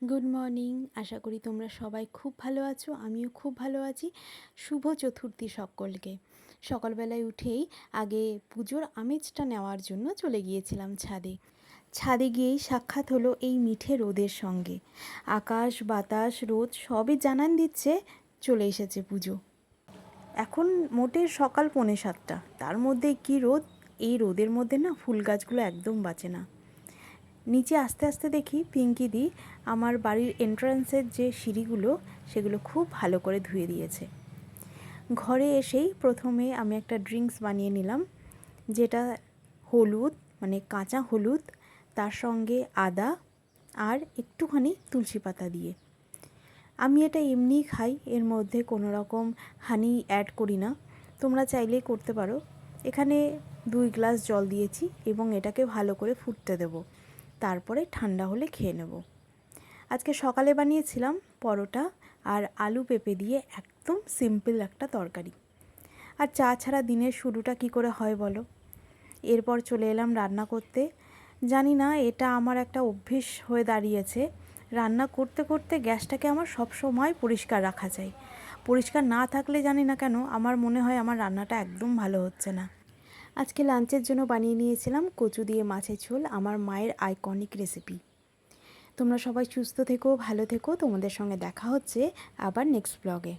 Good morning. আশা করি তোমরা সবাই খুব ভালো আছো, আমিও খুব ভালো আছি। শুভ চতুর্থী সকলকে। সকালবেলায় উঠেই আগে পুজোর আমেজটা নেওয়ার জন্য চলে গিয়েছিলাম ছাদে। ছাদে গিয়েই সাক্ষাৎ হলো এই মিঠে রোদের সঙ্গে। আকাশ বাতাস রোদ সবই জানান দিচ্ছে চলে এসেছে পুজো। এখন মোটে সকাল 6:45, তার মধ্যে কি রোদ! এই রোদের মধ্যে না ফুল গাছগুলো একদম বাঁচে না। নিচে আস্তে আস্তে দেখি পিঙ্কিদি আমার বাড়ির এন্ট্রান্সের যে সিঁড়িগুলো সেগুলো খুব ভালো করে ধুয়ে দিয়েছে। ঘরে এসেই প্রথমে আমি একটা ড্রিঙ্কস বানিয়ে নিলাম, যেটা হলুদ মানে কাঁচা হলুদ, তার সঙ্গে আদা আর একটুখানি তুলসী পাতা দিয়ে। আমি এটা এমনিই খাই, এর মধ্যে কোনো রকম হানি অ্যাড করি না, তোমরা চাইলেই করতে পারো। এখানে 2 গ্লাস জল দিয়েছি এবং এটাকে ভালো করে ফুটতে দেবো, তারপরে ঠান্ডা হলে খেয়ে নেব। আজকে সকালে বানিয়েছিলাম পরোটা আর আলু পেঁপে দিয়ে, একদম সিম্পল একটা তরকারি। আর চা ছাড়া দিনের শুরুটা কি করে হয় বলো? এরপর চলে এলাম রান্না করতে। জানি না, এটা আমার একটা অভ্যেস হয়ে দাঁড়িয়েছে। রান্না করতে করতে গ্যাসটাকে আমার সব সময় পরিষ্কার রাখা চাই। পরিষ্কার না থাকলে জানি না কেন আমার মনে হয় আমার রান্নাটা একদম ভালো হচ্ছে না। আজকে লাঞ্চের জন্য বানিয়ে নিয়েছিলাম কচু দিয়ে মাছের ঝোল, আমার মায়ের আইকনিক রেসিপি। তোমরা সবাই সুস্থ থেকো, ভালো থেকো। তোমাদের সঙ্গে দেখা হচ্ছে আবার নেক্সট ব্লগে।